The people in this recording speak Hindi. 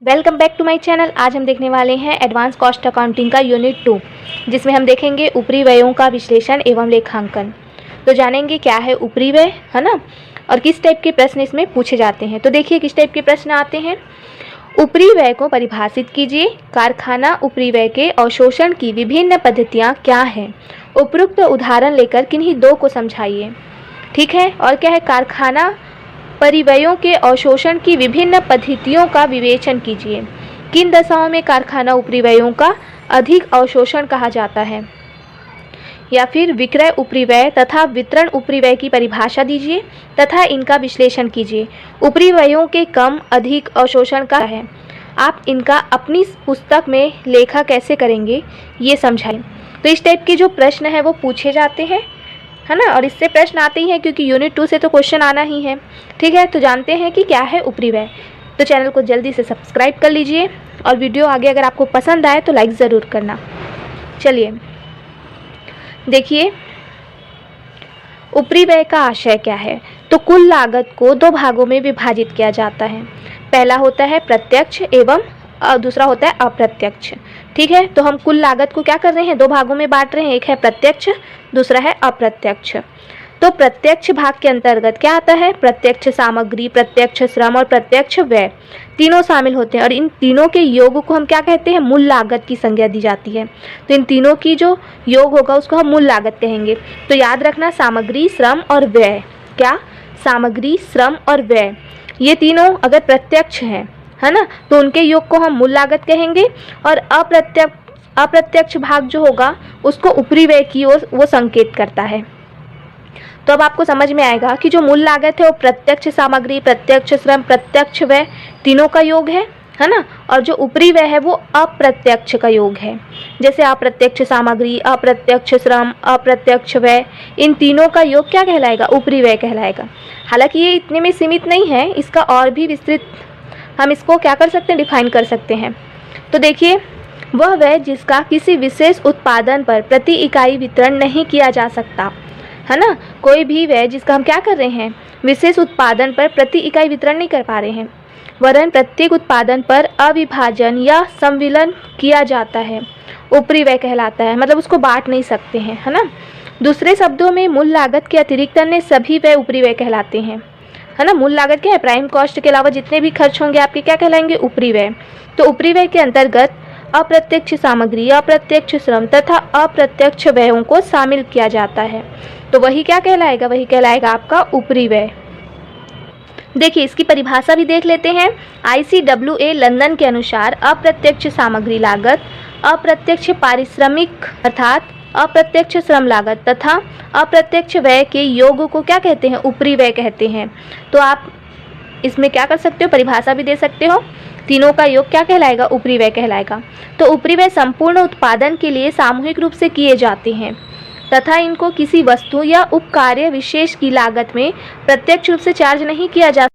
Welcome back to my channel. आज हम देखने वाले हैं एडवांस कॉस्ट अकाउंटिंग का यूनिट 2, जिसमें हम देखेंगे ऊपरी व्ययों का विश्लेषण एवं लेखांकन। तो जानेंगे क्या है ऊपरी व्यय, है ना, और किस टाइप के प्रश्न इसमें पूछे जाते हैं। तो देखिए किस टाइप के प्रश्न आते हैं। ऊपरी व्यय को परिभाषित कीजिए। कारखाना ऊपरी व्यय के अवशोषण की विभिन्न पद्धतियाँ क्या हैं। उपयुक्त उदाहरण लेकर किन्हीं दो को समझाइए। ठीक है। और क्या है, कारखाना परिव्ययों के अवशोषण की विभिन्न पद्धतियों का विवेचन कीजिए। किन दशाओं में कारखाना उपरिव्ययों का अधिक अवशोषण कहा जाता है। या फिर विक्रय उपरिव्यय तथा वितरण उपरिव्यय की परिभाषा दीजिए तथा इनका विश्लेषण कीजिए। उपरिव्ययों के कम अधिक अवशोषण का है। आप इनका अपनी पुस्तक में लेखा कैसे करेंगे ये समझाएं। तो इस टाइप के जो प्रश्न है वो पूछे जाते हैं, है ना, और इससे प्रश्न आते ही हैं क्योंकि यूनिट 2 से तो क्वेश्चन आना ही है। ठीक है। तो जानते हैं कि क्या है उपरिव्यय। तो चैनल को जल्दी से सब्सक्राइब कर लीजिए और वीडियो आगे अगर आपको पसंद आए तो लाइक ज़रूर करना। चलिए देखिए उपरिव्यय का आशय क्या है। तो कुल लागत को दो भागों में विभाजित किया जाता है। पहला होता है प्रत्यक्ष एवं दूसरा होता है अप्रत्यक्ष। ठीक है। तो हम कुल लागत को क्या कर रहे हैं, दो भागों में बांट रहे हैं। एक है प्रत्यक्ष, दूसरा है अप्रत्यक्ष। तो प्रत्यक्ष भाग के अंतर्गत क्या आता है, प्रत्यक्ष सामग्री, प्रत्यक्ष श्रम और प्रत्यक्ष व्यय तीनों शामिल होते हैं। और इन तीनों के योग को हम क्या कहते हैं, मूल लागत की संज्ञा दी जाती है। तो इन तीनों की जो योग होगा उसको हम मूल लागत कहेंगे। तो याद रखना, सामग्री, श्रम और व्यय। क्या, सामग्री, श्रम और व्यय, ये तीनों अगर प्रत्यक्ष हैं, है ना, तो उनके योग को हम मूल लागत कहेंगे। और अप्रत्यक्ष भाग जो होगा उसको उपरिव्यय की ओर वो संकेत करता है। तो अब आपको समझ में आएगा कि जो मूल लागत है वो प्रत्यक्ष सामग्री, प्रत्यक्ष श्रम, प्रत्यक्ष व्यय तीनों का योग है ना, और जो उपरिव्यय है वो अप्रत्यक्ष का योग है। जैसे अप्रत्यक्ष सामग्री, अप्रत्यक्ष श्रम, अप्रत्यक्ष व्यय, इन तीनों का योग क्या कहलाएगा, उपरिव्यय कहलाएगा। हालांकि ये इतने में सीमित नहीं है, इसका और भी विस्तृत हम इसको क्या कर सकते हैं, डिफाइन कर सकते हैं। तो देखिए, वह व्यय जिसका किसी विशेष उत्पादन पर प्रति इकाई वितरण नहीं किया जा सकता, है ना, कोई भी व्यय जिसका हम क्या कर रहे हैं, विशेष उत्पादन पर प्रति इकाई वितरण नहीं कर पा रहे हैं, वरन प्रत्येक उत्पादन पर अविभाजन या संविलन किया जाता है, उपरिव्यय कहलाता है। मतलब उसको बांट नहीं सकते हैं, है ना। दूसरे शब्दों में मूल लागत के अतिरिक्त अन्य सभी व्यय उपरिव्यय कहलाते हैं, है ना। मूल लागत क्या है, प्राइम कॉस्ट के अलावा जितने भी खर्च होंगे आपके क्या कहलाएंगे, उपरिव्यय। तो उपरिव्यय के अंतर्गत अप्रत्यक्ष सामग्री, अप्रत्यक्ष श्रम तथा अप्रत्यक्ष व्ययों को शामिल किया जाता है। तो वही क्या कहलाएगा, वही कहलाएगा आपका उपरिव्यय। देखिए इसकी परिभाषा भी देख लेते हैं। ICWA लंदन के अनुसार अप्रत्यक्ष सामग्री लागत, अप्रत्यक्ष पारिश्रमिक अर्थात अप्रत्यक्ष श्रम लागत तथा अप्रत्यक्ष व्यय के योग को क्या कहते हैं, उपरिव्यय कहते हैं। तो आप इसमें क्या कर सकते हो, परिभाषा भी दे सकते हो। तीनों का योग क्या कहलाएगा, उपरिव्यय कहलाएगा। तो उपरिव्यय संपूर्ण उत्पादन के लिए सामूहिक रूप से किए जाते हैं तथा इनको किसी वस्तु या उपकार्य विशेष की लागत में प्रत्यक्ष रूप से चार्ज नहीं किया जा